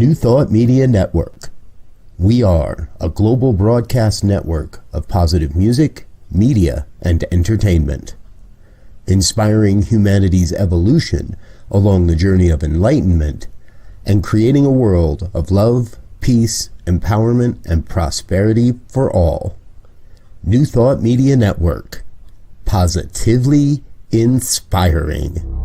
New Thought Media Network. We are a global broadcast network of positive music, media, and entertainment, inspiring humanity's evolution along the journey of enlightenment and creating a world of love, peace, empowerment, and prosperity for all. New Thought Media Network. Positively inspiring.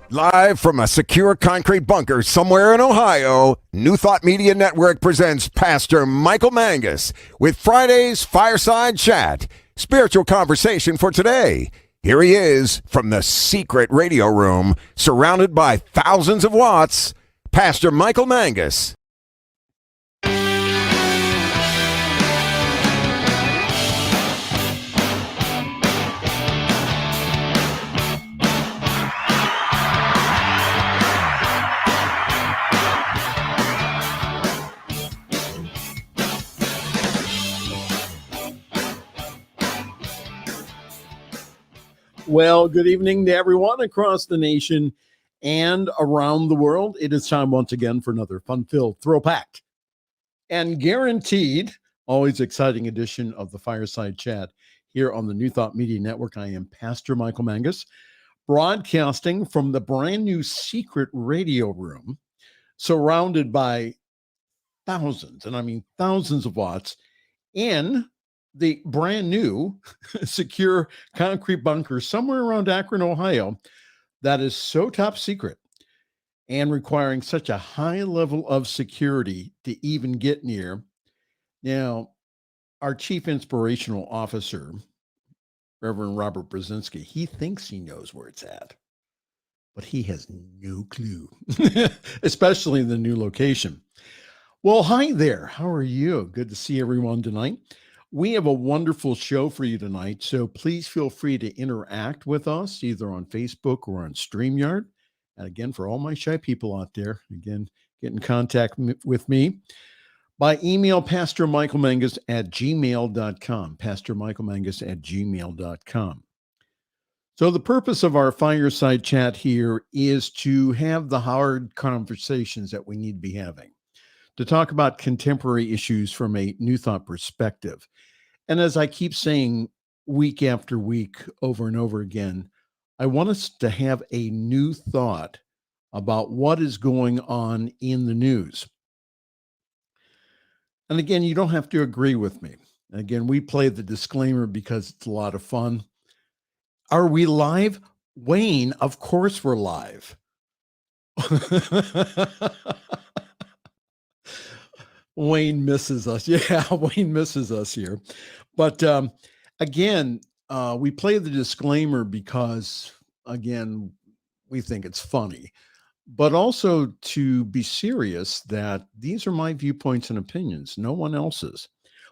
Live from a secure concrete bunker somewhere in Ohio, New Thought Media Network presents Pastor Michael Mangus with Friday's Fireside Chat, spiritual conversation for today. Here he is from the secret radio room, surrounded by thousands of watts, Pastor Michael Mangus. Well, good evening to everyone across the nation and around the world. It is time once again for another fun-filled, throw-packed, and guaranteed, always exciting edition of the Fireside Chat here on the New Thought Media Network. I am Pastor Michael Mangus, broadcasting from the brand new secret radio room, surrounded by thousands, and I mean thousands of watts, in the brand new secure concrete bunker somewhere around Akron, Ohio, that is so top secret and requiring such a high level of security to even get near. Now, our chief inspirational officer, Reverend Robert Brzezinski, he thinks he knows where it's at, but he has no clue, especially the new location. Well, hi there. How are you? Good to see everyone tonight. We have a wonderful show for you tonight, so please feel free to interact with us either on Facebook or on StreamYard. And again, for all my shy people out there, again, get in contact with me by email, pastormichaelmangus@gmail.com, pastormichaelmangus@gmail.com. So the purpose of our fireside chat here is to have the hard conversations that we need to be having, to talk about contemporary issues from a New Thought perspective. And as I keep saying week after week, over and over again, I want us to have a new thought about what is going on in the news. And again, you don't have to agree with me. Again, we play the disclaimer because it's a lot of fun. Are we live? Wayne, of course we're live. Wayne misses us. Yeah, Wayne misses us here. But again, we play the disclaimer because, again, we think it's funny, but also to be serious that these are my viewpoints and opinions, no one else's.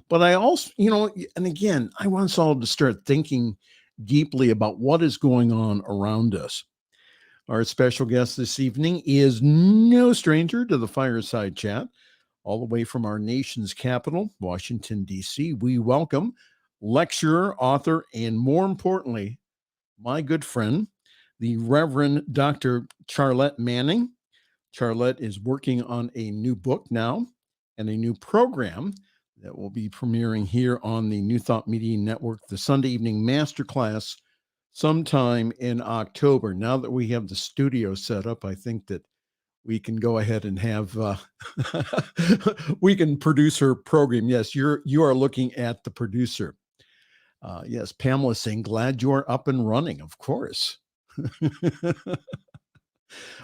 But I also, and again, I want us all to start thinking deeply about what is going on around us. Our special guest this evening is no stranger to the Fireside Chat. All the way from our nation's capital, Washington, D.C., we welcome lecturer, author, and more importantly, my good friend, the Reverend Dr. Charlette Manning. Charlette is working on a new book now and a new program that will be premiering here on the New Thought Media Network, the Sunday evening masterclass, sometime in October. Now that we have the studio set up, I think that we can go ahead and have, we can produce her program. Yes, you are looking at the producer. Yes, Pamela saying, glad you are up and running, of course.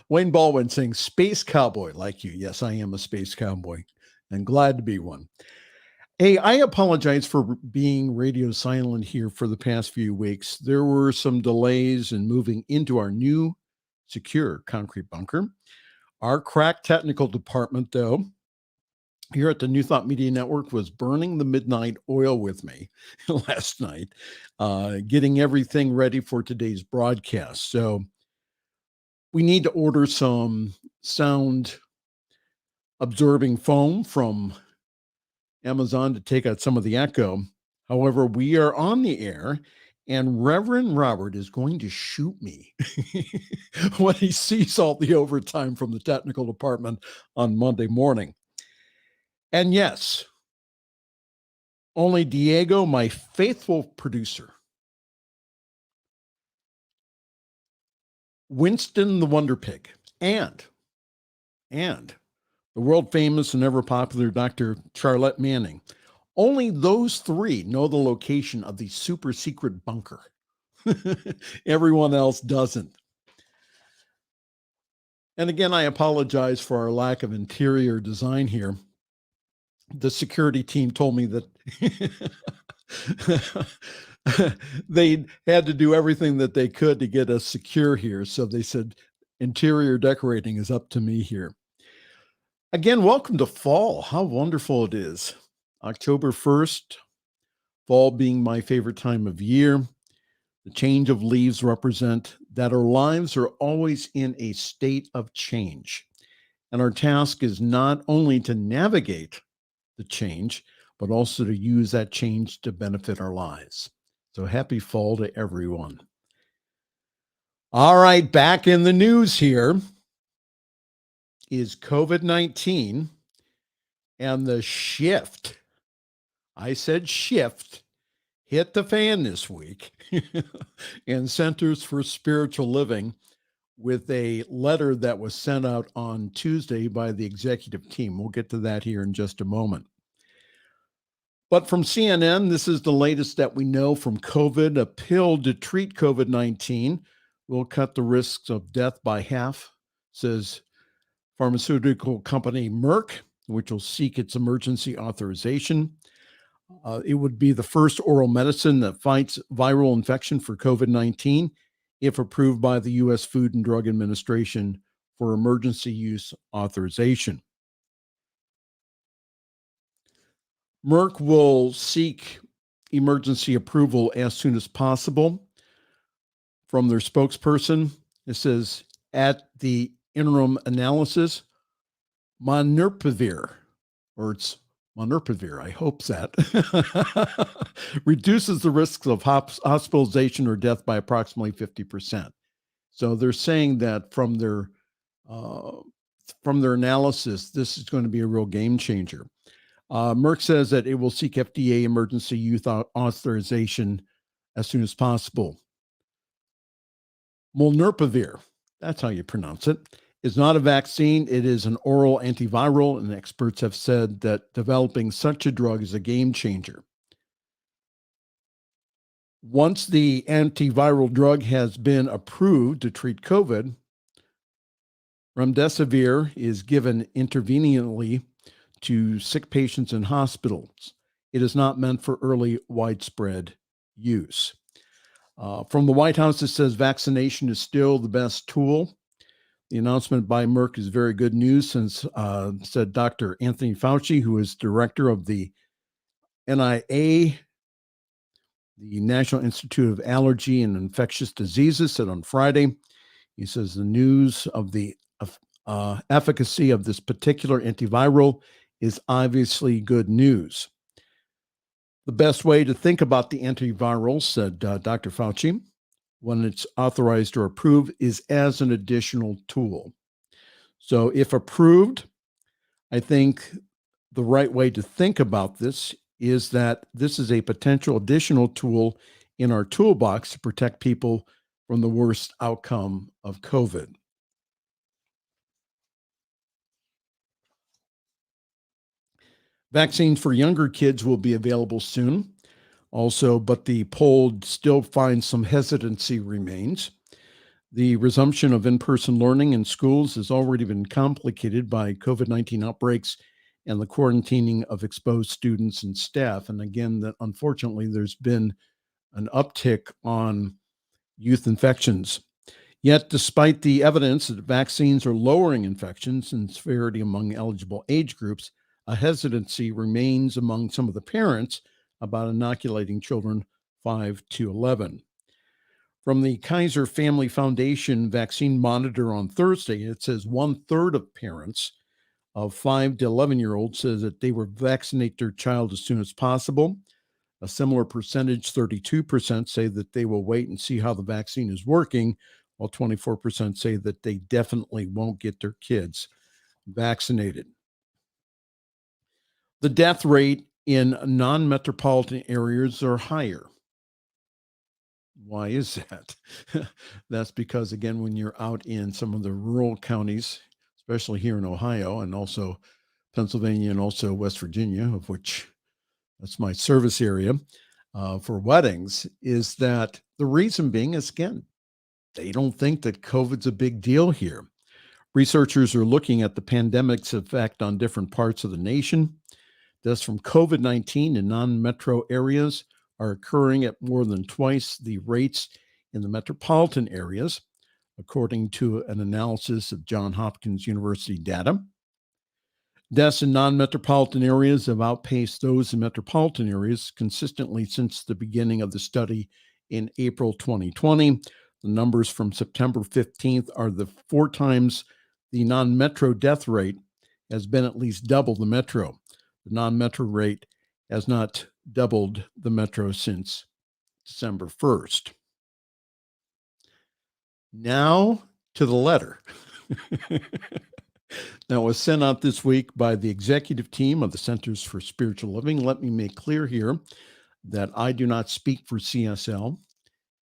Wayne Baldwin saying, space cowboy like you. Yes, I am a space cowboy and glad to be one. Hey, I apologize for being radio silent here for the past few weeks. There were some delays in moving into our new secure concrete bunker. Our crack technical department, though, here at the New Thought Media Network was burning the midnight oil with me last night, getting everything ready for today's broadcast. So we need to order some sound absorbing foam from Amazon to take out some of the echo. However, we are on the air, and Reverend Robert is going to shoot me when he sees all the overtime from the technical department on Monday morning. And yes, only Diego, my faithful producer, Winston the Wonder Pig, and the world famous and ever popular Dr. Charlette Manning. Only those three know the location of the super secret bunker. Everyone else doesn't. And again, I apologize for our lack of interior design here. The security team told me that they had to do everything that they could to get us secure here. So they said interior decorating is up to me here. Again, welcome to fall. How wonderful it is. October 1st, fall being my favorite time of year. The change of leaves represent that our lives are always in a state of change. And our task is not only to navigate the change, but also to use that change to benefit our lives. So happy fall to everyone. All right, back in the news here is COVID-19 and the shift. I said shift hit the fan this week in Centers for Spiritual Living with a letter that was sent out on Tuesday by the executive team. We'll get to that here in just a moment. But from CNN, this is the latest that we know from COVID. A pill to treat COVID-19 will cut the risks of death by half, says pharmaceutical company Merck, which will seek its emergency authorization. It would be the first oral medicine that fights viral infection for COVID-19 if approved by the U.S. Food and Drug Administration for emergency use authorization. Merck will seek emergency approval as soon as possible. From their spokesperson, it says, at the interim analysis, Molnupiravir, or it's Molnupiravir, I hope that, reduces the risks of hospitalization or death by approximately 50%. So they're saying that from their analysis, this is going to be a real game changer. Merck says that it will seek FDA emergency use authorization as soon as possible. Molnupiravir, that's how you pronounce it, is not a vaccine. It is an oral antiviral, and experts have said that developing such a drug is a game changer. Once the antiviral drug has been approved to treat COVID, remdesivir is given intravenously to sick patients in hospitals. It is not meant for early widespread use. From the White House, it says vaccination is still the best tool. The announcement by Merck is very good news, since said Dr. Anthony Fauci, who is director of the NIA, the National Institute of Allergy and Infectious Diseases, said on Friday. He says the news of the efficacy of this particular antiviral is obviously good news. The best way to think about the antiviral, said Dr. Fauci, when it's authorized or approved, is as an additional tool. So if approved, I think the right way to think about this is that this is a potential additional tool in our toolbox to protect people from the worst outcome of COVID. Vaccines for younger kids will be available soon. Also, but the poll still finds some hesitancy remains. The resumption of in-person learning in schools has already been complicated by COVID-19 outbreaks and the quarantining of exposed students and staff. And again, that unfortunately there's been an uptick on youth infections. Yet, despite the evidence that vaccines are lowering infections and severity among eligible age groups, a hesitancy remains among some of the parents about inoculating children 5 to 11. From the Kaiser Family Foundation Vaccine Monitor on Thursday, it says 1/3 of parents of 5 to 11-year-olds says that they will vaccinate their child as soon as possible. A similar percentage, 32%, say that they will wait and see how the vaccine is working, while 24% say that they definitely won't get their kids vaccinated. The death rate in non-metropolitan areas are higher. Why is that? That's because, again, when you're out in some of the rural counties, especially here in Ohio and also Pennsylvania and also West Virginia, of which that's my service area for weddings, is that the reason being is, again, they don't think that COVID's a big deal here. Researchers are looking at the pandemic's effect on different parts of the nation. Deaths from COVID-19 in non-metro areas are occurring at more than twice the rates in the metropolitan areas, according to an analysis of Johns Hopkins University data. Deaths in non-metropolitan areas have outpaced those in metropolitan areas consistently since the beginning of the study in April 2020. The numbers from September 15th are the 4 times the non-metro death rate has been at least double the metro. The non-metro rate has not doubled the metro since December 1st. Now to the letter. That was sent out this week by the executive team of the Centers for Spiritual Living. Let me make clear here that I do not speak for CSL,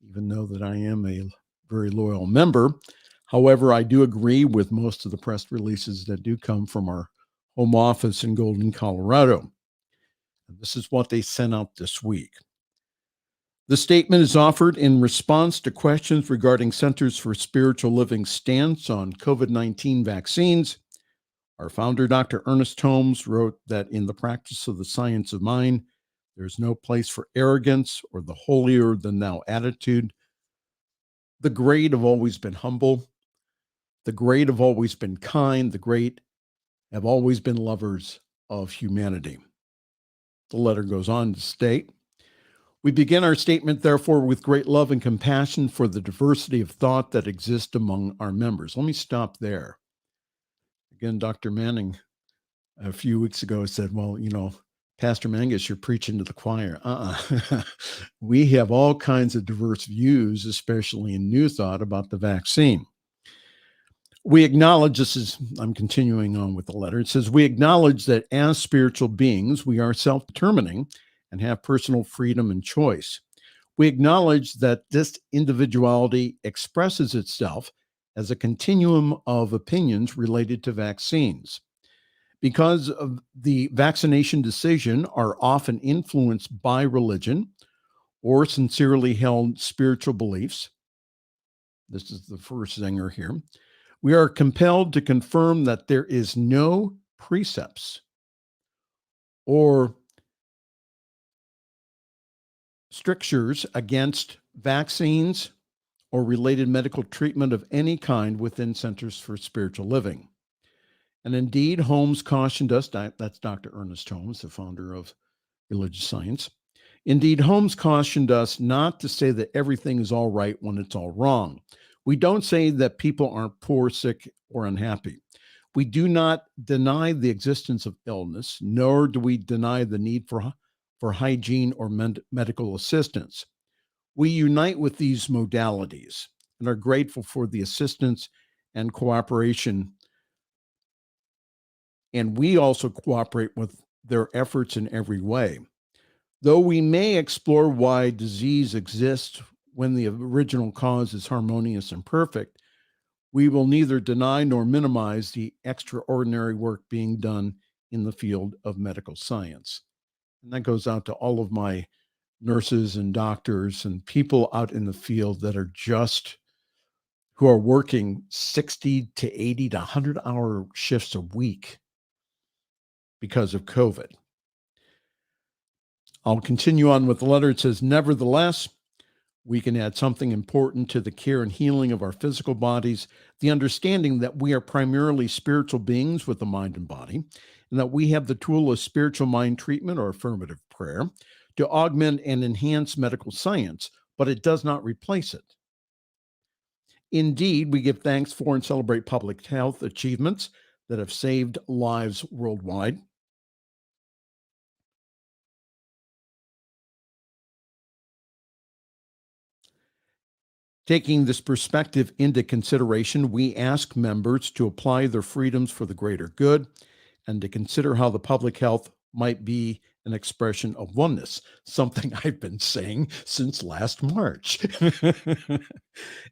even though that I am a very loyal member. However, I do agree with most of the press releases that do come from our home office in Golden, Colorado. And this is what they sent out this week. The statement is offered in response to questions regarding Centers for Spiritual Living's stance on COVID-19 vaccines. Our founder, Dr. Ernest Holmes, wrote that in the practice of the science of mind, there is no place for arrogance or the holier-than-thou attitude. The great have always been humble. The great have always been kind. The great have always been lovers of humanity. The letter goes on to state, we begin our statement, therefore, with great love and compassion for the diversity of thought that exists among our members. Let me stop there. Again, Dr. Manning, a few weeks ago, said, well, Pastor Mangus, you're preaching to the choir. We have all kinds of diverse views, especially in New Thought, about the vaccine. We acknowledge, I'm continuing on with the letter. It says, we acknowledge that as spiritual beings, we are self-determining and have personal freedom and choice. We acknowledge that this individuality expresses itself as a continuum of opinions related to vaccines. Because of the vaccination decision are often influenced by religion or sincerely held spiritual beliefs. This is the first zinger here. We are compelled to confirm that there is no precepts or strictures against vaccines or related medical treatment of any kind within Centers for Spiritual Living. And indeed, Holmes cautioned us, that's Dr. Ernest Holmes, the founder of Religious Science. Indeed, Holmes cautioned us not to say that everything is all right when it's all wrong. We don't say that people aren't poor, sick, or unhappy. We do not deny the existence of illness, nor do we deny the need for hygiene or medical assistance. We unite with these modalities and are grateful for the assistance and cooperation. And we also cooperate with their efforts in every way. Though we may explore why disease exists when the original cause is harmonious and perfect, we will neither deny nor minimize the extraordinary work being done in the field of medical science. And that goes out to all of my nurses and doctors and people out in the field that are who are working 60 to 80 to 100-hour shifts a week because of COVID. I'll continue on with the letter. It says, nevertheless, we can add something important to the care and healing of our physical bodies, the understanding that we are primarily spiritual beings with a mind and body, and that we have the tool of spiritual mind treatment or affirmative prayer to augment and enhance medical science, but it does not replace it. Indeed, we give thanks for and celebrate public health achievements that have saved lives worldwide. Taking this perspective into consideration, we ask members to apply their freedoms for the greater good and to consider how the public health might be an expression of oneness, something I've been saying since last March.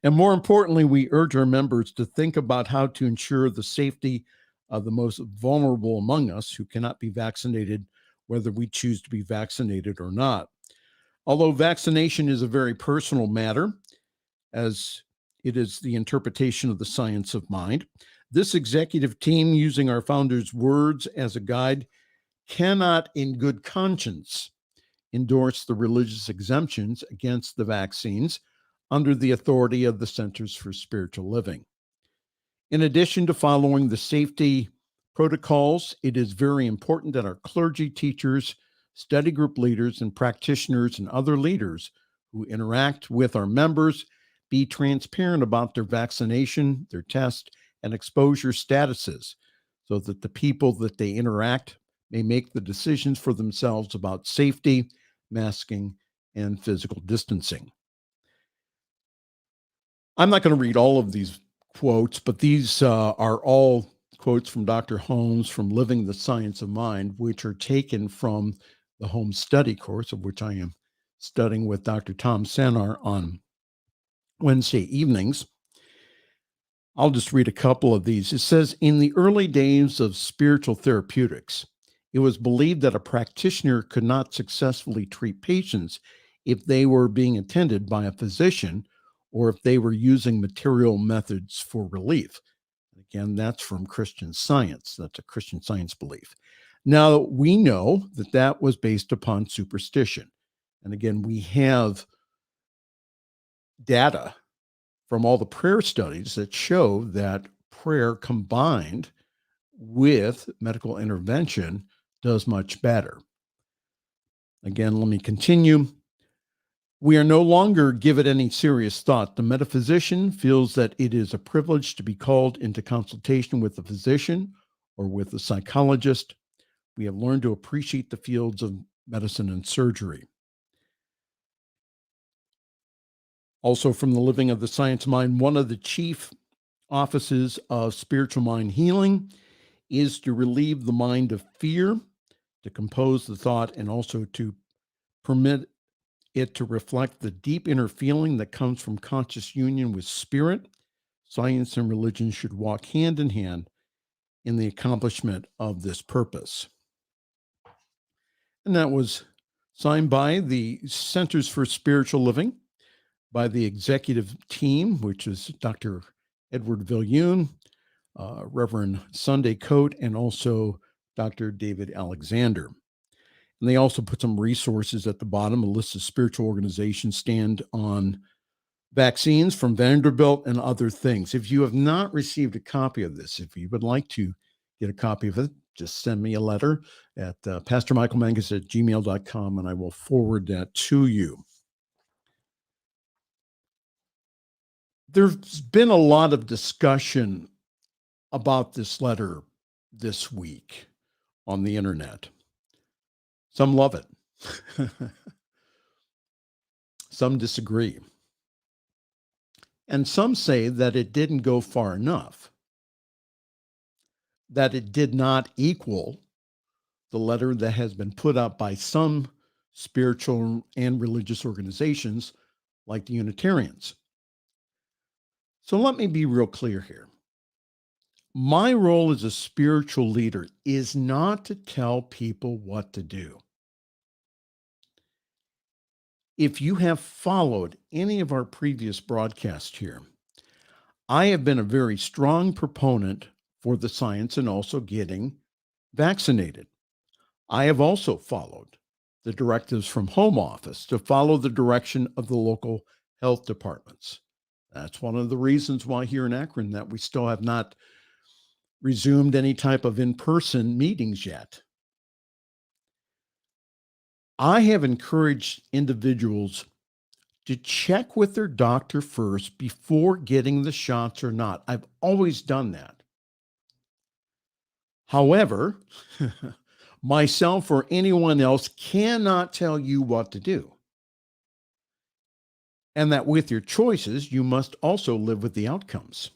And more importantly, we urge our members to think about how to ensure the safety of the most vulnerable among us who cannot be vaccinated, whether we choose to be vaccinated or not. Although vaccination is a very personal matter, as it is the interpretation of the science of mind, this executive team, using our founder's words as a guide, cannot in good conscience endorse the religious exemptions against the vaccines under the authority of the Centers for Spiritual Living. In addition to following the safety protocols, it is very important that our clergy, teachers, study group leaders, and practitioners and other leaders who interact with our members be transparent about their vaccination, their test, and exposure statuses so that the people that they interact may make the decisions for themselves about safety, masking, and physical distancing. I'm not going to read all of these quotes, but these are all quotes from Dr. Holmes from Living the Science of Mind, which are taken from the home study course, of which I am studying with Dr. Tom Sanar on Wednesday evenings. I'll just read a couple of these. It says, in the early days of spiritual therapeutics, it was believed that a practitioner could not successfully treat patients if they were being attended by a physician or if they were using material methods for relief. Again, that's from Christian Science. That's a Christian Science belief. Now, we know that that was based upon superstition. And again, we have data from all the prayer studies that show that prayer combined with medical intervention does much better. Again, let me continue. We are no longer give it any serious thought. The metaphysician feels that it is a privilege to be called into consultation with a physician or with a psychologist. We have learned to appreciate the fields of medicine and surgery. Also from the Living of the Science Mind, one of the chief offices of spiritual mind healing is to relieve the mind of fear, to compose the thought, and also to permit it to reflect the deep inner feeling that comes from conscious union with spirit. Science and religion should walk hand in hand in the accomplishment of this purpose. And that was signed by the Centers for Spiritual Living, by the executive team, which is Dr. Edward Viljoen, Reverend Sunday Coate, and also Dr. David Alexander. And they also put some resources at the bottom. A list of spiritual organizations stand on vaccines from Vanderbilt and other things. If you have not received a copy of this, if you would like to get a copy of it, just send me a letter at pastormichaelmangus@gmail.com, and I will forward that to you. There's been a lot of discussion about this letter this week on the internet. Some love it. Some disagree. And some say that it didn't go far enough, that it did not equal the letter that has been put out by some spiritual and religious organizations like the Unitarians. So let me be real clear here. My role as a spiritual leader is not to tell people what to do. If you have followed any of our previous broadcasts here, I have been a very strong proponent for the science and also getting vaccinated. I have also followed the directives from home office to follow the direction of the local health departments. That's one of the reasons why here in Akron that we still have not resumed any type of in-person meetings yet. I have encouraged individuals to check with their doctor first before getting the shots or not. I've always done that. However, myself or anyone else cannot tell you what to do. And that with your choices, you must also live with the outcomes.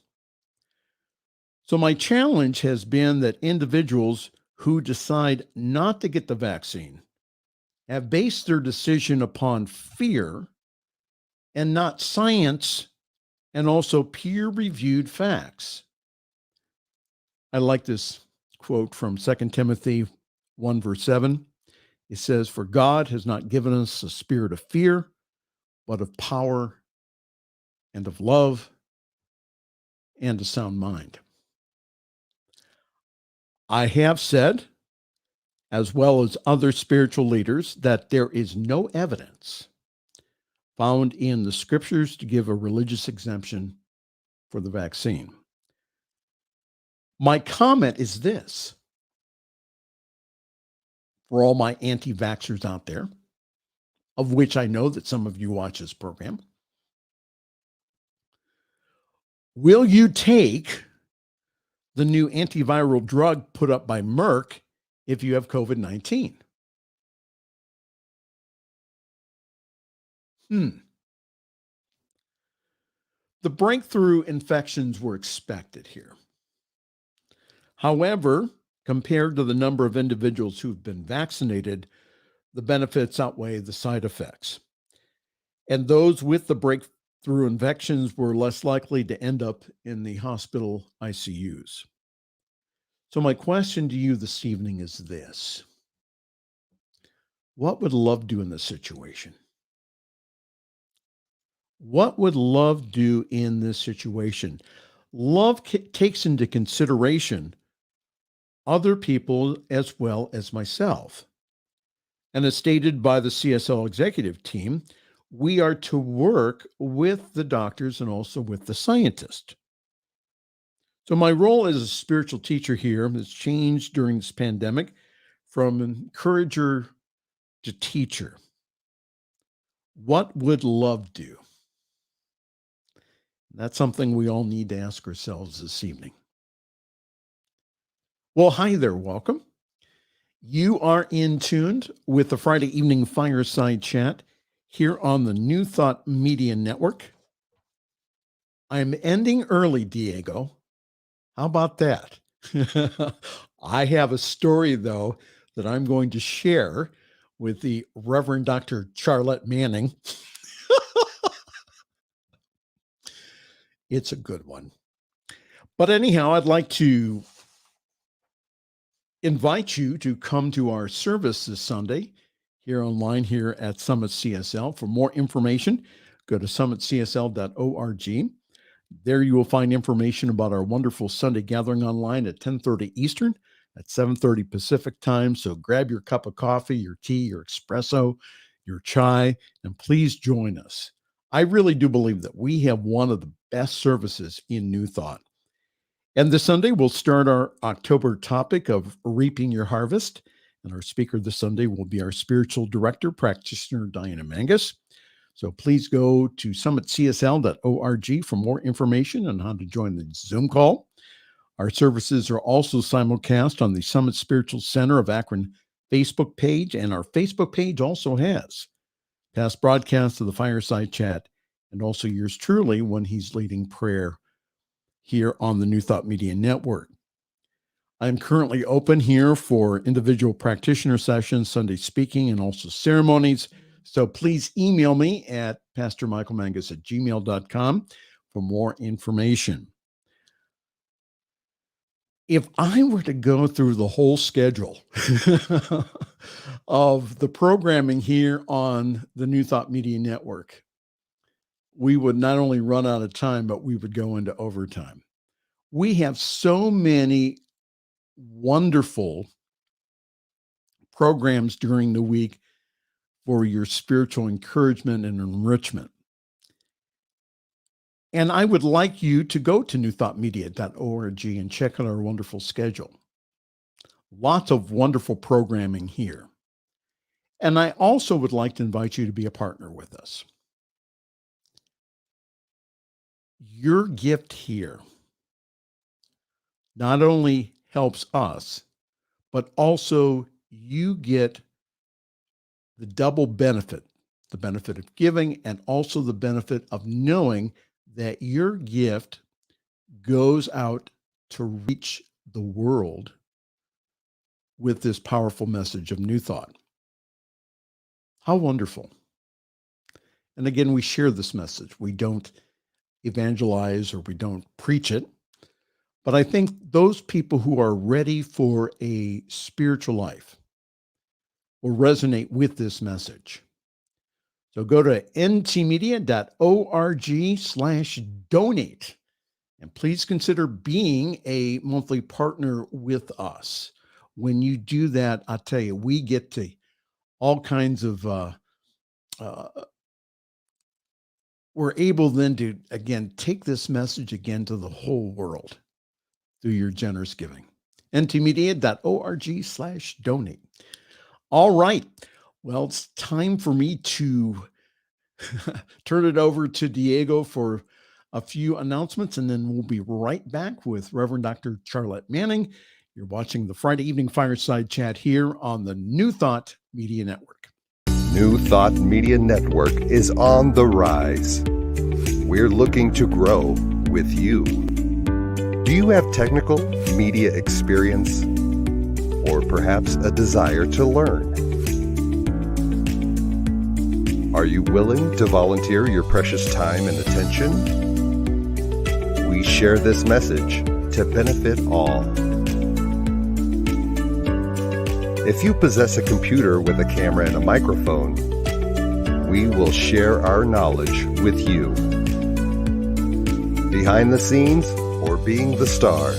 So my challenge has been that individuals who decide not to get the vaccine have based their decision upon fear and not science and also peer-reviewed facts. I like this quote from 2 Timothy 1 verse 7. It says, "For God has not given us a spirit of fear, but of power and of love and a sound mind." I have said, as well as other spiritual leaders, that there is no evidence found in the scriptures to give a religious exemption for the vaccine. My comment is this, for all my anti-vaxxers out there, of which I know that some of you watch this program. Will you take the new antiviral drug put up by Merck if you have COVID-19? The breakthrough infections were expected here. However, compared to the number of individuals who've been vaccinated, the benefits outweigh the side effects. And those with the breakthrough infections were less likely to end up in the hospital ICUs. So my question to you this evening is this: what would love do in this situation? What would love do in this situation? Love takes into consideration other people as well as myself. And as stated by the CSL executive team, we are to work with the doctors and also with the scientists. So my role as a spiritual teacher here has changed during this pandemic from encourager to teacher. What would love do? That's something we all need to ask ourselves this evening. Well, hi there, welcome. You are in tuned with the Friday evening Fireside Chat here on the New Thought Media Network. I'm ending early, Diego. How about that? I have a story, though, that I'm going to share with the Reverend Dr. Charlette Manning. It's a good one. But anyhow, I'd like to invite you to come to our service this Sunday here online here at Summit CSL. For more information, go to summitcsl.org. There you will find information about our wonderful Sunday gathering online at 10:30 Eastern, at 7:30 Pacific time. So grab your cup of coffee, your tea, your espresso, your chai, and please join us. I really do believe that we have one of the best services in New Thought. And this Sunday, we'll start our October topic of reaping your harvest. And our speaker this Sunday will be our spiritual director, practitioner, Diana Mangus. So please go to summitcsl.org for more information on how to join the Zoom call. Our services are also simulcast on the Summit Spiritual Center of Akron Facebook page, and our Facebook page also has past broadcasts of the Fireside Chat, and also yours truly when he's leading prayer here on the New Thought Media Network. I'm currently open here for individual practitioner sessions, Sunday speaking, and also ceremonies. So please email me at pastormichaelmangus@gmail.com for more information. If I were to go through the whole schedule of the programming here on the New Thought Media Network, we would not only run out of time, but we would go into overtime. We have so many wonderful programs during the week for your spiritual encouragement and enrichment. And I would like you to go to newthoughtmedia.org and check out our wonderful schedule. Lots of wonderful programming here. And I also would like to invite you to be a partner with us. Your gift here not only helps us, but also you get the double benefit, the benefit of giving and also the benefit of knowing that your gift goes out to reach the world with this powerful message of New Thought. How wonderful. And again, we share this message. We don't evangelize or we don't preach it. But I think those people who are ready for a spiritual life will resonate with this message. So go to ntmedia.org/donate. And please consider being a monthly partner with us. When you do that, I'll tell you, we get to all kinds of, we're able then to, again, take this message again to the whole world through your generous giving. ntmedia.org/donate. All right. Well, it's time for me to turn it over to Diego for a few announcements, and then we'll be right back with Reverend Dr. Charlette Manning. You're watching the Friday Evening Fireside Chat here on the New Thought Media Network. New Thought Media Network is on the rise. We're looking to grow with you. Do you have technical media experience or perhaps a desire to learn? Are you willing to volunteer your precious time and attention? We share this message to benefit all. If you possess a computer with a camera and a microphone, we will share our knowledge with you. Behind the scenes or being the star,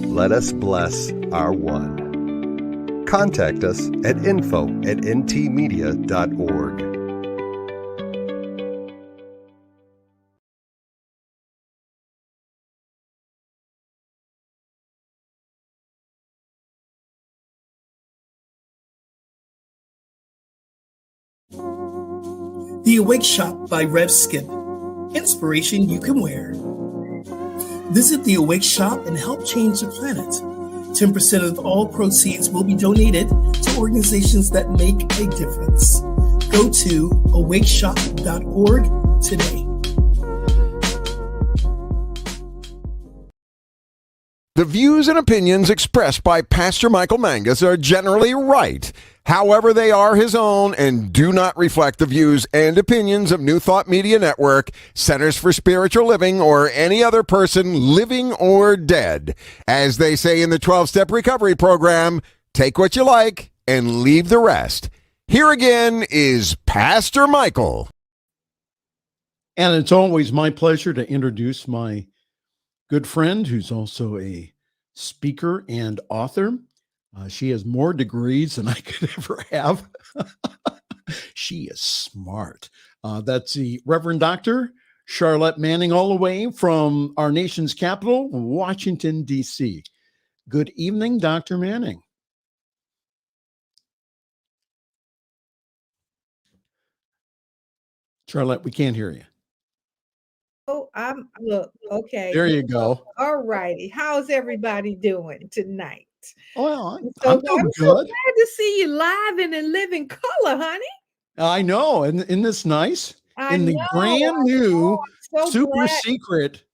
let us bless our one. Contact us at info@ntmedia.org. The Awake Shop by R.Sc.P. Inspiration you can wear. Visit the Awake Shop and help change the planet. 10% of all proceeds will be donated to organizations that make a difference. Go to awakeshop.org today. The views and opinions expressed by Pastor Michael Mangus are generally right. However, they are his own and do not reflect the views and opinions of New Thought Media Network, Centers for Spiritual Living, or any other person living or dead. As they say in the 12-Step Recovery Program, take what you like and leave the rest. Here again is Pastor Michael. And it's always my pleasure to introduce my good friend who's also a speaker and author. She has more degrees than I could ever have. She is smart. That's the Reverend Dr. Charlette Manning, all the way from our nation's capital, Washington, D.C. Good evening, Dr. Manning. Charlette, we can't hear you. Oh, look, okay. There you go. All righty. How's everybody doing tonight? Well, I'm doing so good. glad to see you live and in living color, honey. I know. Isn't this nice? I In the know, brand new, so super glad. secret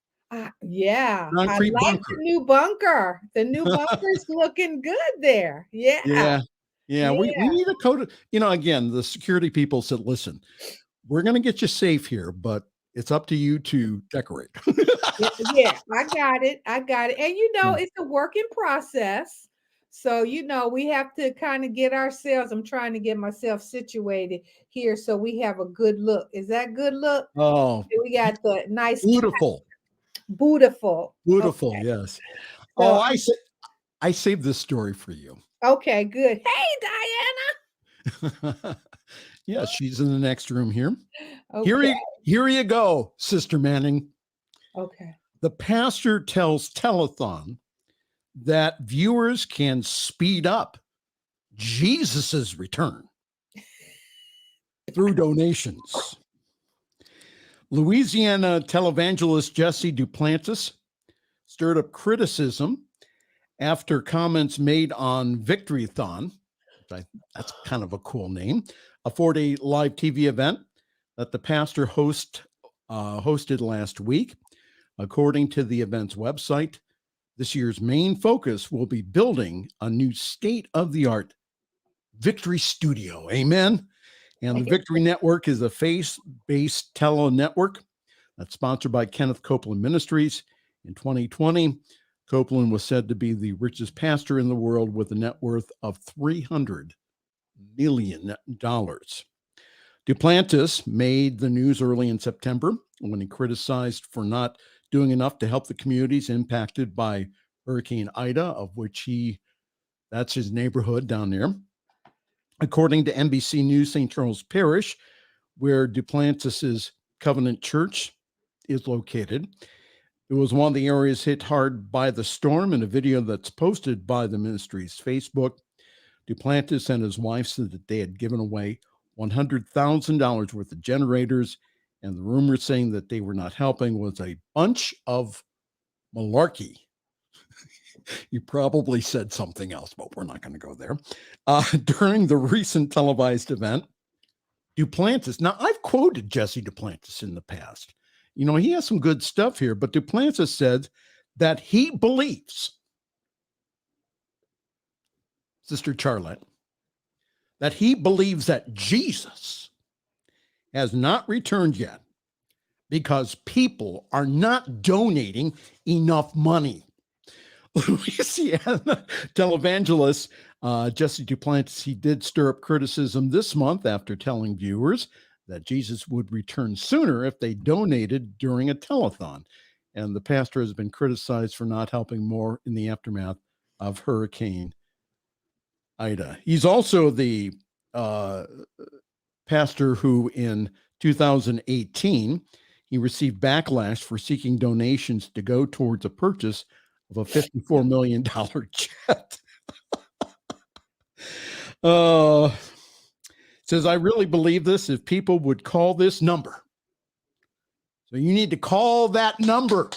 Yeah, concrete I like bunker. the new bunker. The new bunker's looking good there. Yeah. Yeah. We need a code. Again, the security people said, listen, we're going to get you safe here, but it's up to you to decorate. Yeah, I got it. And it's a work in process. So, we have to kind of get ourselves, I'm trying to get myself situated here so we have a good look. Is that good look? Oh, We got the nice. beautiful. Beautiful. Beautiful. Okay. Yes. So, I saved this story for you. Okay, good. Hey, Diana. Yeah, she's in the next room here. Okay. Here you go, Sister Manning. Okay. The pastor tells Telethon that viewers can speed up Jesus's return through donations. Louisiana televangelist Jesse Duplantis stirred up criticism after comments made on Victory-thon. That's kind of a cool name, a 4-day live TV event that the pastor hosted last week. According to the event's website, this year's main focus will be building a new state-of-the-art Victory studio. Amen. And the Victory Network is a faith-based tele-network that's sponsored by Kenneth Copeland Ministries. In 2020, Copeland was said to be the richest pastor in the world with a net worth of $300 million. Duplantis made the news early in September when he criticized for not doing enough to help the communities impacted by Hurricane Ida, of which that's his neighborhood down there. According to NBC News, St. Charles Parish, where Duplantis's Covenant Church is located, it was one of the areas hit hard by the storm. In a video that's posted by the ministry's Facebook, Duplantis and his wife said that they had given away $100,000 worth of generators, and the rumor saying that they were not helping was a bunch of malarkey. You probably said something else, but we're not going to go there. During the recent televised event, Duplantis, now I've quoted Jesse Duplantis in the past. You know, he has some good stuff here, but Duplantis said that he believes, Sister Charlette, that he believes that Jesus has not returned yet because people are not donating enough money. Louisiana televangelist Jesse Duplantis, he did stir up criticism this month after telling viewers that Jesus would return sooner if they donated during a telethon. And the pastor has been criticized for not helping more in the aftermath of Hurricane Ida. He's also the pastor who in 2018, he received backlash for seeking donations to go towards a purchase of a $54 million jet. Says, I really believe this if people would call this number. So you need to call that number,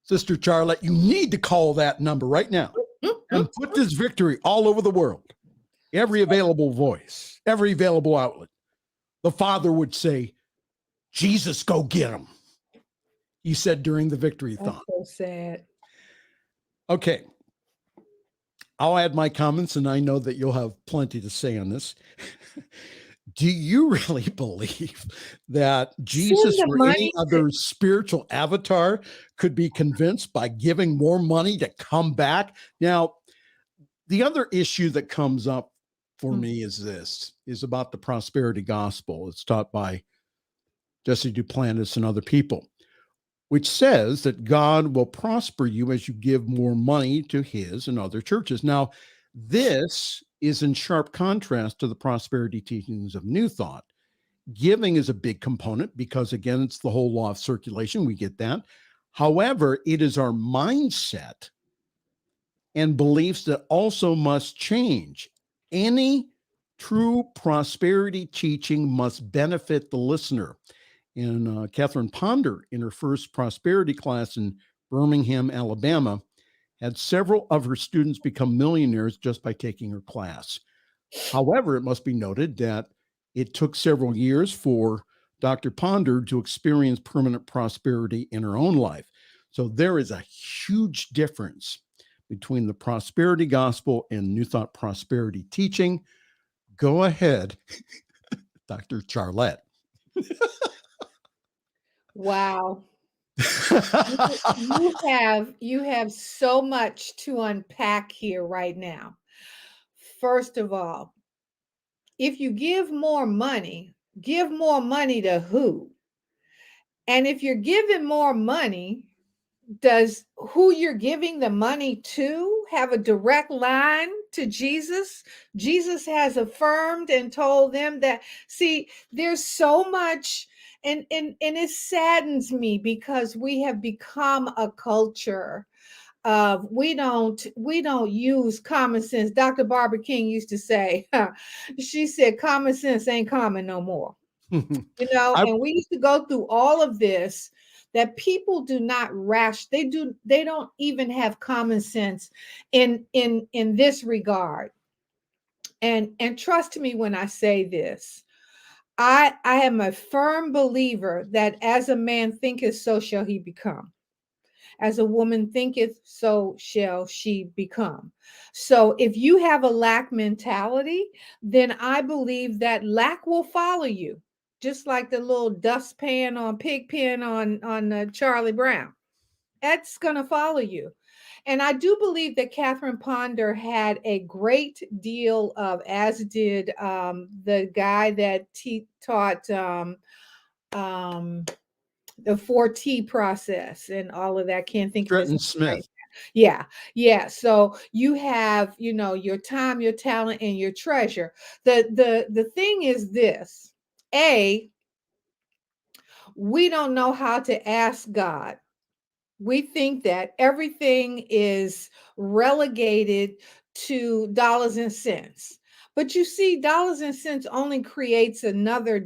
Sister Charlotte. You need to call that number right now and put this victory all over the world. Every available voice, every available outlet. The Father would say, Jesus, go get him. He said during the Victory-thon. That's so sad. Okay. I'll add my comments, and I know that you'll have plenty to say on this. Do you really believe that Jesus or any other spiritual avatar could be convinced by giving more money to come back? Now, the other issue that comes up for me is about the prosperity gospel. It's taught by Jesse Duplantis and other people, which says that God will prosper you as you give more money to his and other churches. Now, this is in sharp contrast to the prosperity teachings of New Thought. Giving is a big component because, again, it's the whole law of circulation. We get that. However, it is our mindset and beliefs that also must change. Any true prosperity teaching must benefit the listener. And Catherine Ponder, in her first prosperity class in Birmingham, Alabama, had several of her students become millionaires just by taking her class. However, it must be noted that it took several years for Dr. Ponder to experience permanent prosperity in her own life. So there is a huge difference between the prosperity gospel and New Thought prosperity teaching. Go ahead, Dr. Charlette. Wow. you have so much to unpack here right now. First of all, if you give more money to who? And if you're giving more money, does who you're giving the money to have a direct line to Jesus? Jesus has affirmed and told them that, see, there's so much, and it saddens me because we have become a culture of we don't use common sense. Dr. Barbara King used to say, she said, common sense ain't common no more. And we used to go through all of this. that people do not they don't even have common sense in this regard. And trust me when I say this. I am a firm believer that as a man thinketh, so shall he become. As a woman thinketh, so shall she become. So if you have a lack mentality, then I believe that lack will follow you, just like the little dustpan on Pigpen on Charlie Brown. That's going to follow you. And I do believe that Catherine Ponder had a great deal of, as did the guy that taught the 4T process and all of that. Can't think of his name. Smith. Yeah. So you have, your time, your talent, and your treasure. The thing is this: we don't know how to ask God. We think that everything is relegated to dollars and cents. But you see, dollars and cents only creates another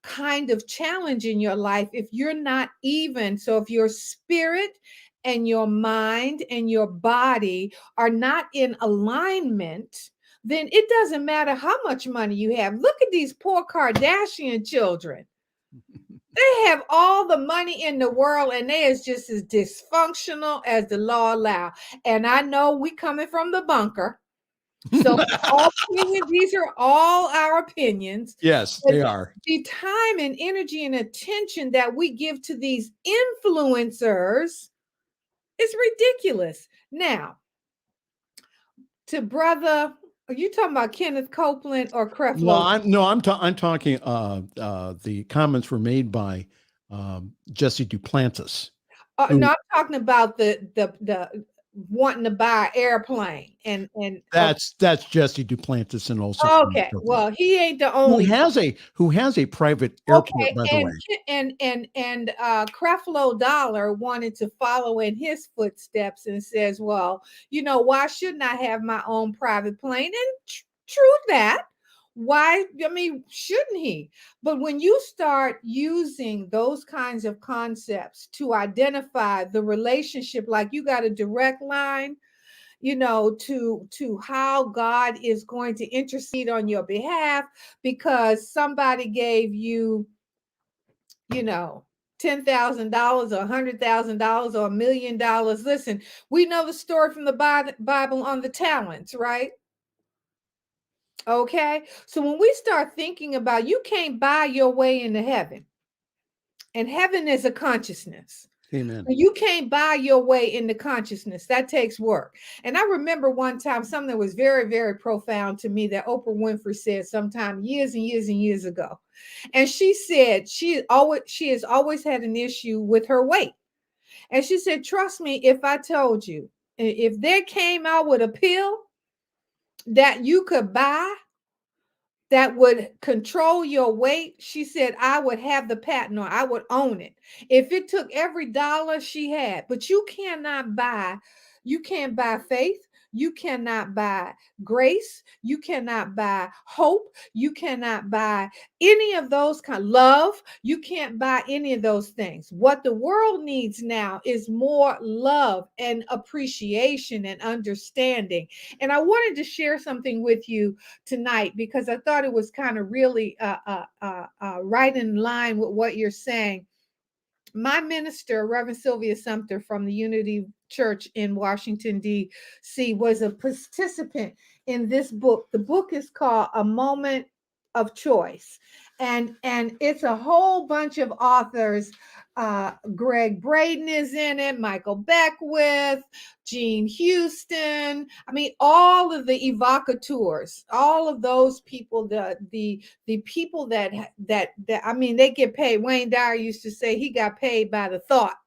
kind of challenge in your life if you're not even. So if your spirit and your mind and your body are not in alignment, then it doesn't matter how much money you have. Look at these poor Kardashian children. They have all the money in the world and they is just as dysfunctional as the law allow. And I know we coming from the bunker. So these are all our opinions. Yes, they are. The time and energy and attention that we give to these influencers is ridiculous. Now, to brother, are you talking about Kenneth Copeland or Creflo? I'm talking. The comments were made by Jesse Duplantis. No, I'm talking about the wanting to buy an airplane and that's Jesse Duplantis and also okay. Well, he ain't the only who has a private airport, by the way. And Creflo Dollar wanted to follow in his footsteps and says, well, why shouldn't I have my own private plane? And true that. Why? I mean, shouldn't he? But when you start using those kinds of concepts to identify the relationship, like you got a direct line, to how God is going to intercede on your behalf because somebody gave you, $10,000 or $100,000 or $1 million. Listen, we know the story from the Bible on the talents, right? Okay, so when we start thinking about, you can't buy your way into heaven, and heaven is a consciousness. Amen. You can't buy your way into consciousness. That takes work. And I remember one time something that was very, very profound to me that Oprah Winfrey said sometime years and years and years ago. And she said she has always had an issue with her weight. And she said, trust me, if I told you, if they came out with a pill that you could buy that would control your weight, she said, I would have the patent or I would own it. If it took every dollar she had, but you can't buy faith. You cannot buy grace. You cannot buy hope. You cannot buy any of those love. You can't buy any of those things. What the world needs now is more love and appreciation and understanding. And I wanted to share something with you tonight because I thought it was kind of really right in line with what you're saying. My minister, Reverend Sylvia Sumter from the Unity Church in Washington, D.C., was a participant in this book. The book is called A Moment of Choice. And it's a whole bunch of authors. Greg Braden is in it, Michael Beckwith, Gene Houston. I mean, all of the evocateurs, all of those people, the people that I mean, they get paid. Wayne Dyer used to say he got paid by the thought.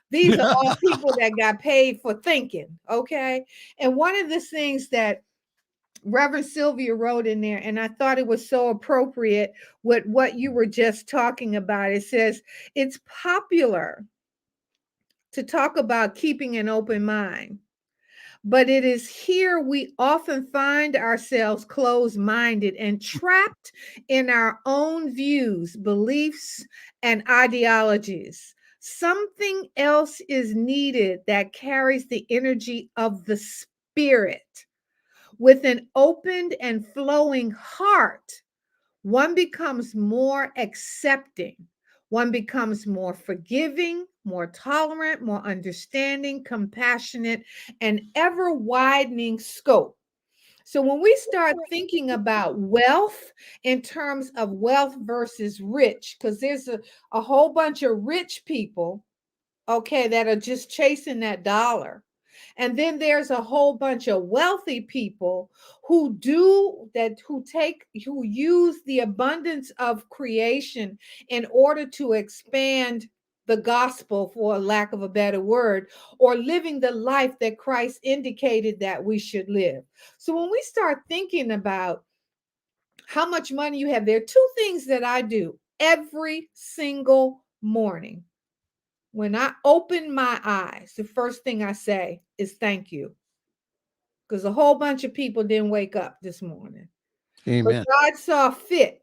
These are all people that got paid for thinking. Okay. And one of the things that Reverend Sylvia wrote in there, and I thought it was so appropriate with what you were just talking about. It says, it's popular to talk about keeping an open mind, But it is here we often find ourselves closed-minded and trapped in our own views, beliefs, and ideologies. Something else is needed that carries the energy of the spirit. With an opened and flowing heart, one becomes more accepting. One becomes more forgiving, more tolerant, more understanding, compassionate, and ever widening scope. So when we start thinking about wealth in terms of wealth versus rich, because there's a whole bunch of rich people, okay, that are just chasing that dollar. And then there's a whole bunch of wealthy people who do that, who use the abundance of creation in order to expand the gospel, for lack of a better word, or living the life that Christ indicated that we should live. So when we start thinking about how much money you have, there are two things that I do every single morning. When I open my eyes, the first thing I say is thank you. Because a whole bunch of people didn't wake up this morning. But Amen. God saw fit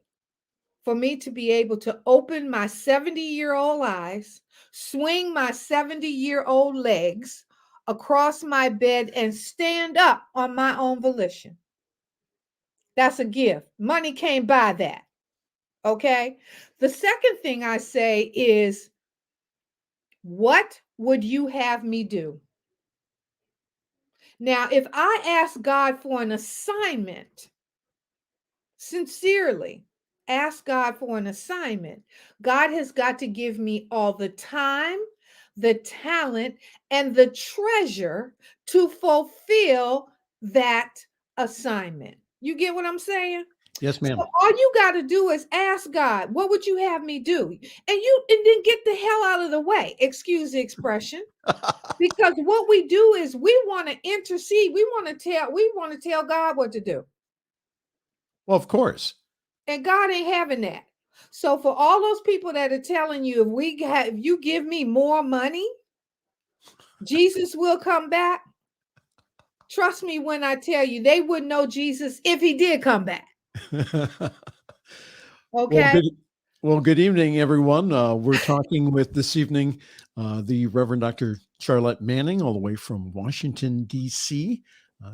for me to be able to open my 70-year-old eyes, swing my 70-year-old legs across my bed, and stand up on my own volition. That's a gift. Money can't buy that. Okay. The second thing I say is, what would you have me do? Now, if I ask God for an assignment, sincerely ask God for an assignment, God has got to give me all the time, the talent, and the treasure to fulfill that assignment. You get what I'm saying? Yes, ma'am. So all you got to do is ask God, what would you have me do? And then get the hell out of the way. Excuse the expression. Because what we do is we want to intercede. We want to tell God what to do. Well, of course. And God ain't having that. So for all those people that are telling you, if you give me more money, Jesus will come back. Trust me when I tell you, they wouldn't know Jesus if he did come back. Okay. Well, good evening, everyone. We're talking with this evening the Reverend Dr. Charlette Manning, all the way from Washington, D.C.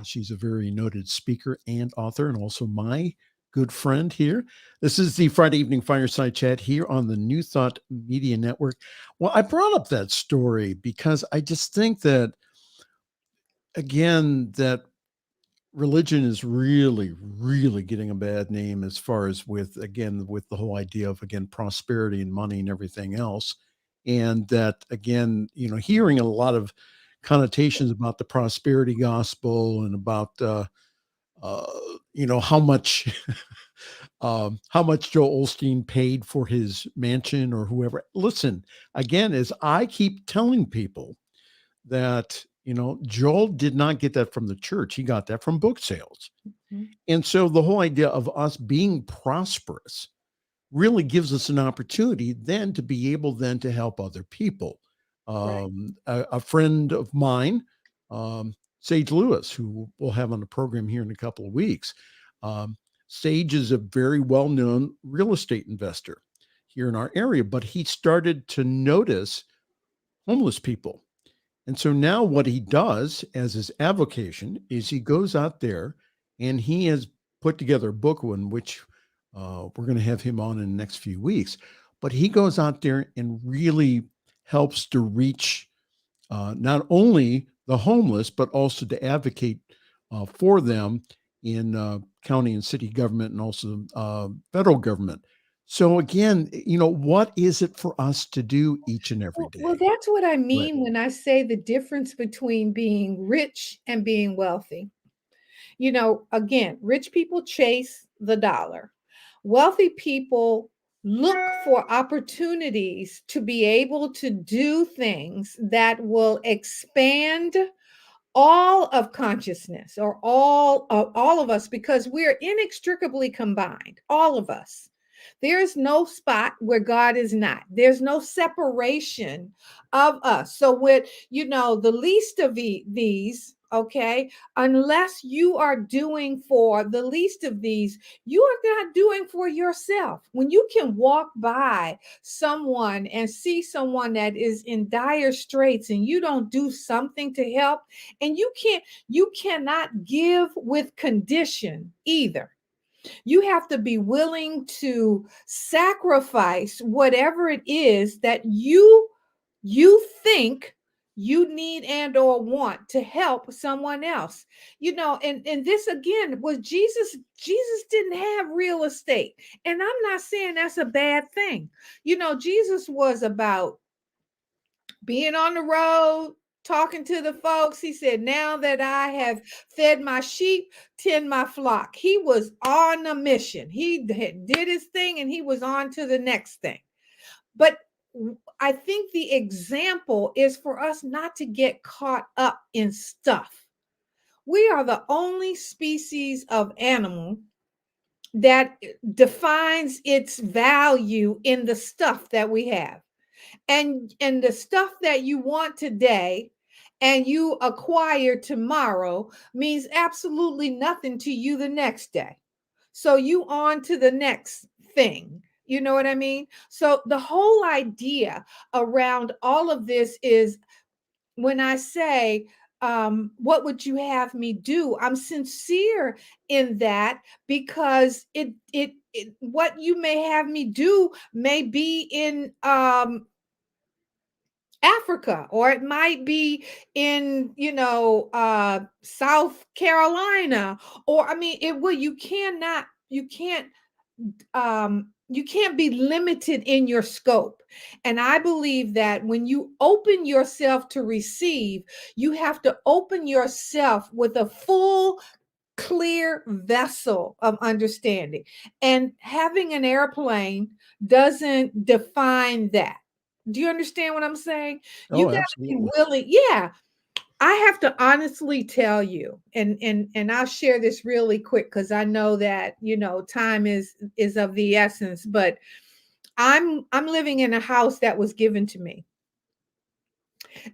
She's a very noted speaker and author, and also my good friend here. This is the Friday evening fireside chat here on the New Thought Media Network. Well, I brought up that story because I just think that, again, that religion is really, really getting a bad name as far as with the whole idea of, again, prosperity and money and everything else. And that, again, hearing a lot of connotations about the prosperity gospel and about, how much, how much Joel Osteen paid for his mansion or whoever. Listen, again, as I keep telling people that, Joel did not get that from the church. He got that from book sales. Mm-hmm. And so the whole idea of us being prosperous really gives us an opportunity then to be able then to help other people. Right. A friend of mine, Sage Lewis, who we'll have on the program here in a couple of weeks. Sage is a very well-known real estate investor here in our area, but he started to notice homeless people. And so now what he does as his avocation is he goes out there and he has put together a book in which we're going to have him on in the next few weeks. But he goes out there and really helps to reach not only the homeless, but also to advocate for them in county and city government and also federal government. So again, what is it for us to do each and every day? Well, that's what I mean when I say the difference between being rich and being wealthy. Again, rich people chase the dollar. Wealthy people look for opportunities to be able to do things that will expand all of consciousness, or all of us, because we're inextricably combined, all of us. There is no spot where God is not. There's no separation of us. So with, the least of these, Okay, unless you are doing for the least of these, you are not doing for yourself. When you can walk by someone and see someone that is in dire straits and you don't do something to help, and you cannot give with condition either. You have to be willing to sacrifice whatever it is that you think you need and or want to help someone else. And this again was Jesus didn't have real estate, and I'm not saying that's a bad thing. Jesus was about being on the road, talking to the folks. He said, now that I have fed my sheep, tend my flock. He was on a mission. He did his thing and he was on to the next thing. But I think the example is for us not to get caught up in stuff. We are the only species of animal that defines its value in the stuff that we have. And the stuff that you want today and you acquire tomorrow means absolutely nothing to you the next day. So you on to the next thing. You know what I mean? So the whole idea around all of this is, when I say, what would you have me do? I'm sincere in that, because it what you may have me do may be in Africa, or it might be in, South Carolina, or I mean, it will. You can't be limited in your scope. And I believe that when you open yourself to receive, you have to open yourself with a full, clear vessel of understanding. And having an airplane doesn't define that. Do you understand what I'm saying? You got to be willing. Yeah. I have to honestly tell you, and I'll share this really quick, because I know that time is of the essence. But I'm living in a house that was given to me,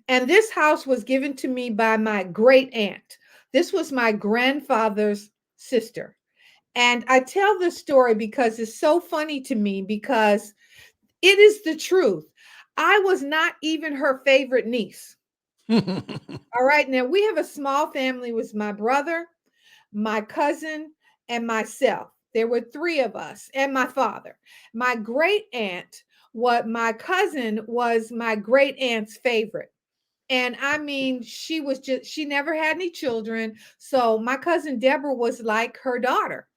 and this house was given to me by my great aunt. This was my grandfather's sister, and I tell this story because it's so funny to me, because it is the truth. I was not even her favorite niece. All right. Now we have a small family with my brother, my cousin, and myself. There were three of us, and my father. My great aunt, my cousin was my great aunt's favorite. And I mean, she never had any children. So my cousin Deborah was like her daughter.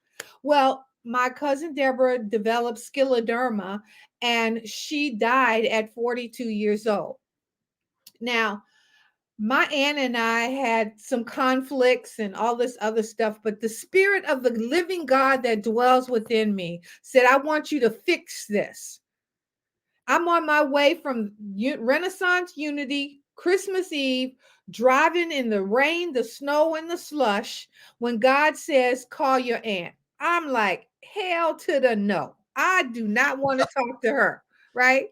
Well, my cousin Deborah developed scleroderma, and she died at 42 years old. Now, my aunt and I had some conflicts and all this other stuff, but the spirit of the living God that dwells within me said, I want you to fix this. I'm on my way from Renaissance Unity, Christmas Eve, driving in the rain, the snow, and the slush, when God says, call your aunt. I'm like, hell to the no. I do not want to talk to her, right?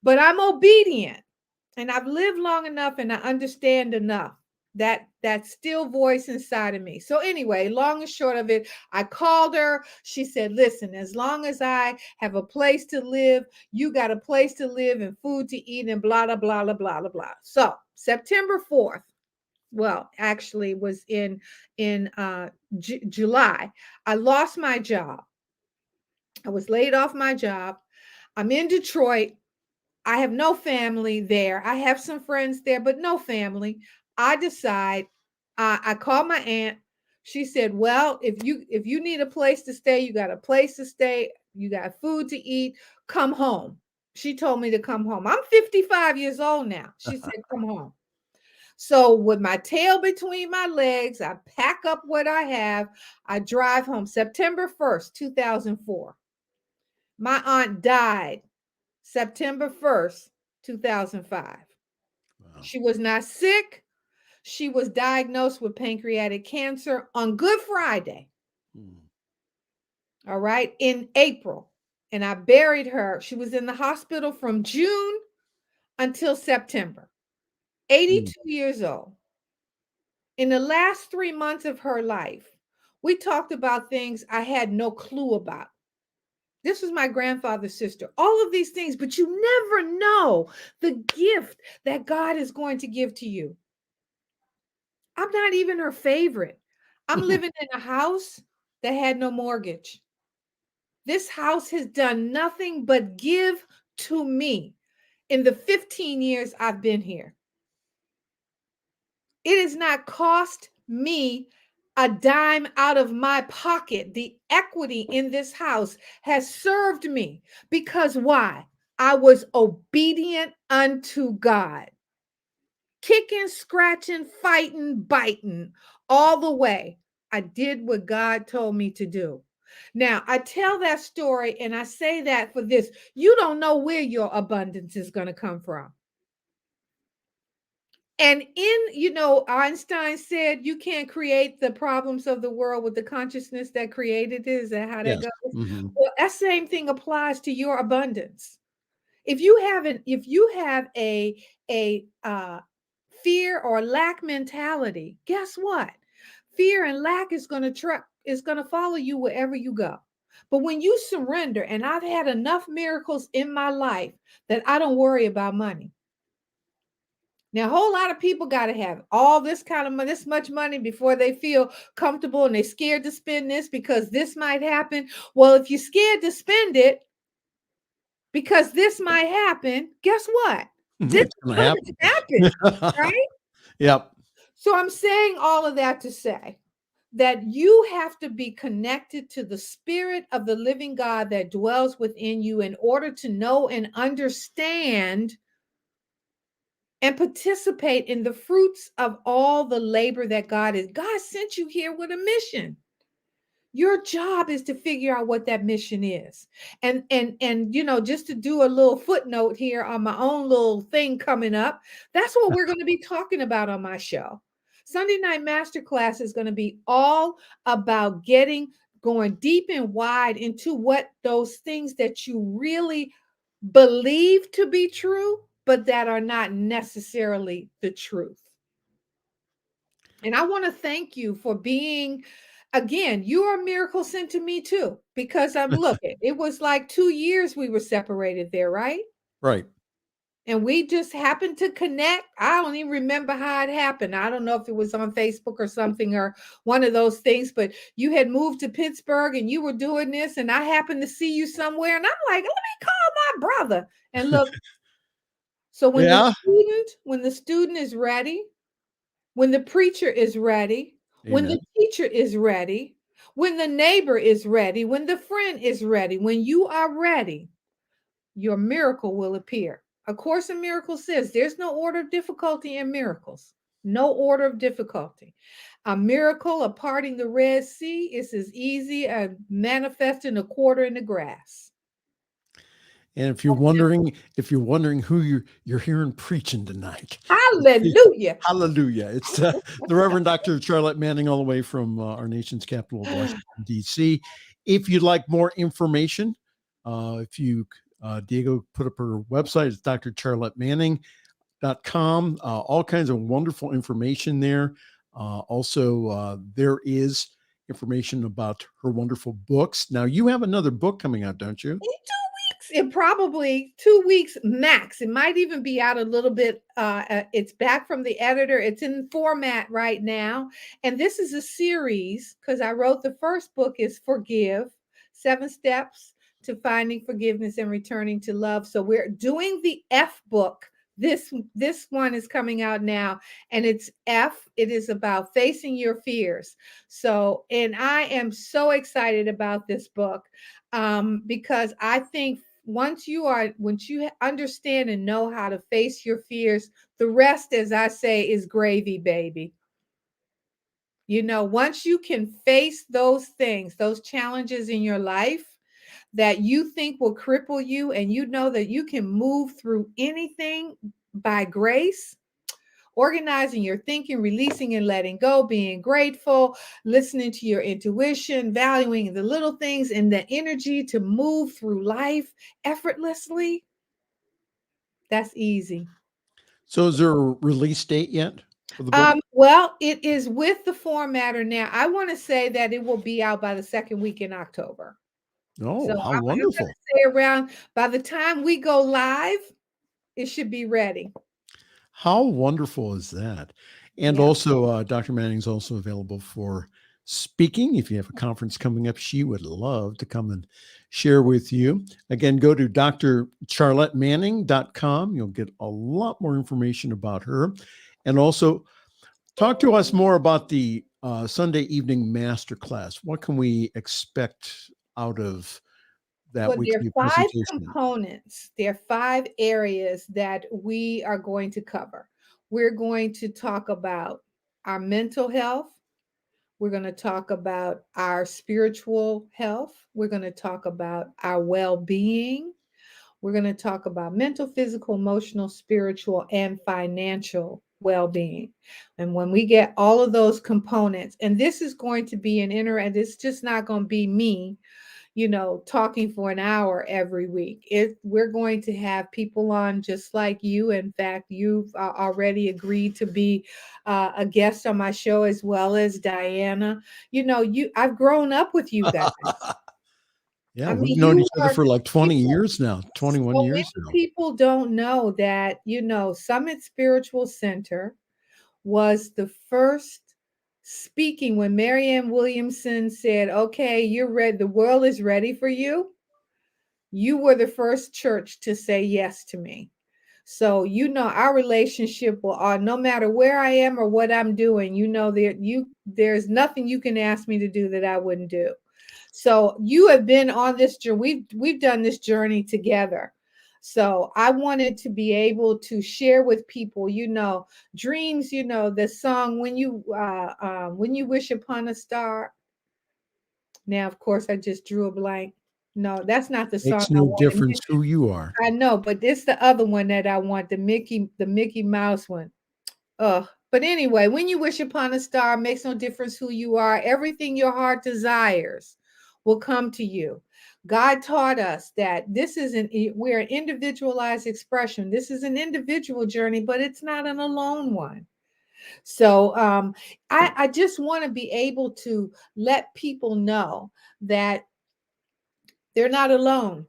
But I'm obedient. And I've lived long enough and I understand enough that still voice inside of me. So anyway, long and short of it, I called her. She said, listen, as long as I have a place to live, you got a place to live and food to eat and blah, blah, blah, blah, blah, blah, blah. So September 4th, well, actually was in July, I lost my job. I was laid off my job. I'm in Detroit. I have no family there. I have some friends there, but no family. I decide, I call my aunt. She said, well, if you need a place to stay, you got a place to stay. You got food to eat. Come home. She told me to come home. I'm 55 years old now. She said, come home. So with my tail between my legs, I pack up what I have. I drive home. September 1st, 2004. My aunt died September 1st, 2005. Wow. She was not sick. She was diagnosed with pancreatic cancer on Good Friday. All right, in April. And I buried her. She was in the hospital from June until September. 82 years old. In the last 3 months of her life, we talked about things I had no clue about. This was my grandfather's sister. All of these things, but you never know the gift that God is going to give to you. I'm not even her favorite. I'm living in a house that had no mortgage. This house has done nothing but give to me in the 15 years I've been here. It has not cost me a dime out of my pocket. The equity in this house has served me because why? I was obedient unto God. Kicking, scratching, fighting, biting all the way. I did what God told me to do. Now, I tell that story and I say that for this. You don't know where your abundance is going to come from. And Einstein said you can't create the problems of the world with the consciousness that created it. Is that how that Yes. goes? Mm-hmm. Well, that same thing applies to your abundance. If you have a fear or lack mentality, guess what? Fear and lack is going to follow you wherever you go. But when you surrender, and I've had enough miracles in my life that I don't worry about money. Now, a whole lot of people got to have all this kind of money, this much money before they feel comfortable, and they're scared to spend this because this might happen. Well, if you're scared to spend it because this might happen, guess what? This It's is going going to to happen, right? Yep. So I'm saying all of that to say that you have to be connected to the spirit of the living God that dwells within you in order to know and understand and participate in the fruits of all the labor that God sent you here with a mission. Your job is to figure out what that mission is. And just to do a little footnote here on my own little thing coming up, that's what we're going to be talking about on my show. Sunday Night Masterclass is going to be all about going deep and wide into what those things that you really believe to be true, but that are not necessarily the truth. And I want to thank you for being, again, you are a miracle sent to me too, because I'm looking, it was like 2 years we were separated there, right? Right. And we just happened to connect. I don't even remember how it happened. I don't know if it was on Facebook or something or one of those things, but you had moved to Pittsburgh and you were doing this, and I happened to see you somewhere, and I'm like, let me call my brother. And look, so when the student is ready, when the preacher is ready, when Amen. the teacher is ready, when the neighbor is ready, when the friend is ready, when you are ready, your miracle will appear. A Course in Miracles says there's no order of difficulty in miracles. No order of difficulty. A miracle of parting the Red Sea is as easy as manifesting a quarter in the grass. And if you're wondering who you're hearing preaching tonight, Hallelujah. hallelujah! It's the Reverend Dr. Charlette Manning, all the way from our nation's capital of Washington, D.C. If you'd like more information, Diego put up her website. It's drcharlettemanning.com. All kinds of wonderful information there. Also, there is information about her wonderful books. Now, you have another book coming out, don't you? In probably 2 weeks max. It might even be out a little bit. It's back from the editor. It's in format right now. And this is a series because I wrote the first book is Forgive, 7 Steps to Finding Forgiveness and Returning to Love. So we're doing the F book. This one is coming out now, and it's F. It is about facing your fears. So, and I am so excited about this book because I think once you understand and know how to face your fears, the rest, as I say, is gravy, baby. Once you can face those things, those challenges in your life that you think will cripple you, and you know that you can move through anything by grace, organizing your thinking, releasing and letting go, being grateful, listening to your intuition, valuing the little things, and the energy to move through life effortlessly. That's easy. So is there a release date yet? for the book? Well, it is with the formatter now. I want to say that it will be out by the second week in October. Oh, So how I'm going wonderful. to say around by the time we go live, it should be ready. How wonderful is that? And Yeah. also, Dr. Manning's also available for speaking. If you have a conference coming up, she would love to come and share with you. Again, go to drcharlettemanning.com. You'll get a lot more information about her. And also, talk to us more about the Sunday evening masterclass. What can we expect out of that Well, there weekly are 5 presentation? components. There are 5 areas that we are going to cover. We're going to talk about our mental health. We're going to talk about our spiritual health. We're going to talk about our well-being. We're going to talk about mental, physical, emotional, spiritual, and financial well-being. And when we get all of those components, and this is going to be an it's just not going to be me, talking for an hour every week. We're going to have people on just like you. In fact, you've already agreed to be a guest on my show, as well as Diana. I've grown up with you guys. Yeah, I we've mean, known you each other are for like 20 people. years now, 21 So years many now. people don't know that, Summit Spiritual Center was the first speaking when Marianne Williamson said, okay, you're ready. The world is ready for you. You were the first church to say yes to me. So, our relationship will, no matter where I am or what I'm doing, there's nothing you can ask me to do that I wouldn't do. So you have been on this journey. We've done this journey together. So I wanted to be able to share with people, dreams, the song, when you wish upon a star. Now, of course, I just drew a blank. No, that's not the song Makes I no wanted. difference who you are. I know, but it's the other one that I want, the Mickey Mouse one. But anyway, when you wish upon a star, makes no difference who you are. Everything your heart desires will come to you. God taught us that we're an individualized expression. This is an individual journey, but it's not an alone one. So I just want to be able to let people know that they're not alone.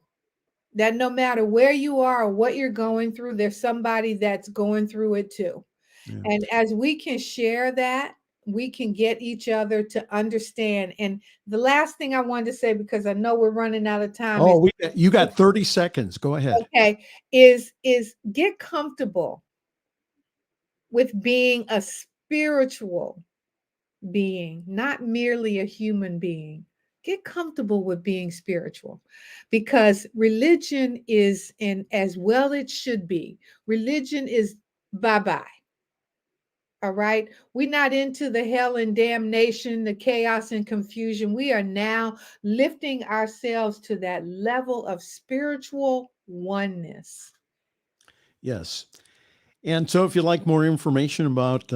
That no matter where you are or what you're going through, there's somebody that's going through it too. Yeah. And as we can share that, we can get each other to understand. And the last thing I wanted to say, because I know we're running out of time. You got 30 seconds. Go ahead. Okay. Is get comfortable with being a spiritual being, not merely a human being. Get comfortable with being spiritual, because religion is, and as well it should be, religion is bye-bye. All right. We're not into the hell and damnation, the chaos and confusion. We are now lifting ourselves to that level of spiritual oneness. Yes. And so if you'd like more information about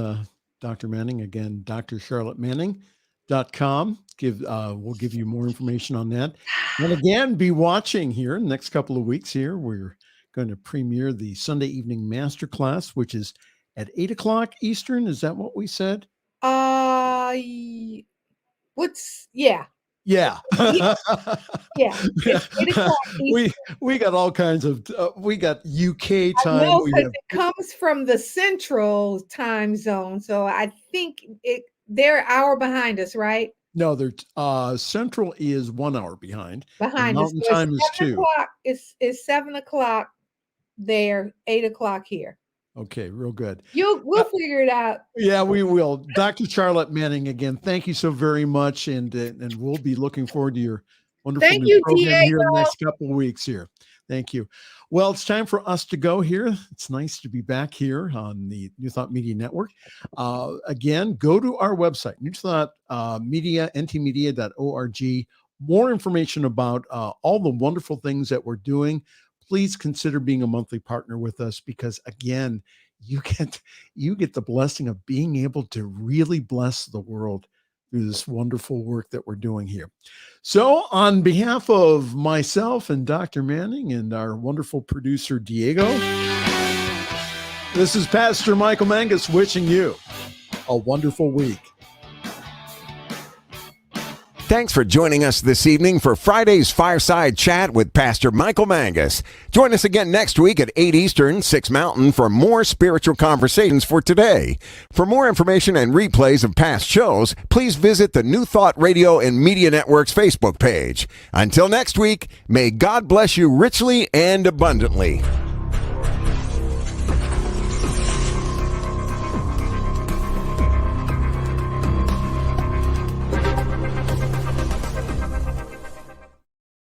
Dr. Manning, again, drcharlettemanning.com. We'll give you more information on that. And again, be watching here in the next couple of weeks here. We're going to premiere the Sunday evening masterclass, which is at 8:00 Eastern. Is that what we said? Yeah. Yeah. Yeah. It's 8:00 Eastern. we got all kinds of we got UK time. I know, because it comes from the central time zone. So I think they're an hour behind us, right? No, they're central is 1 hour behind. Behind us. Mountain time is 2. It's 7:00 there, 8:00 here. Okay, real good. We'll figure it out. Yeah, we will. Dr. Charlette Manning, again, thank you so very much, and we'll be looking forward to your wonderful program here in the next couple of weeks here. Thank you. Well, it's time for us to go here. It's nice to be back here on the New Thought Media Network. Again, go to our website, New Thought Media, ntmedia.org. More information about all the wonderful things that we're doing. Please consider being a monthly partner with us, because again, you get the blessing of being able to really bless the world through this wonderful work that we're doing here. So on behalf of myself and Dr. Manning and our wonderful producer, Diego, this is Pastor Michael Mangus wishing you a wonderful week. Thanks for joining us this evening for Friday's Fireside Chat with Pastor Michael Mangus. Join us again next week at 8 Eastern, 6 Mountain for more spiritual conversations for today. For more information and replays of past shows, please visit the New Thought Radio and Media Network's Facebook page. Until next week, may God bless you richly and abundantly.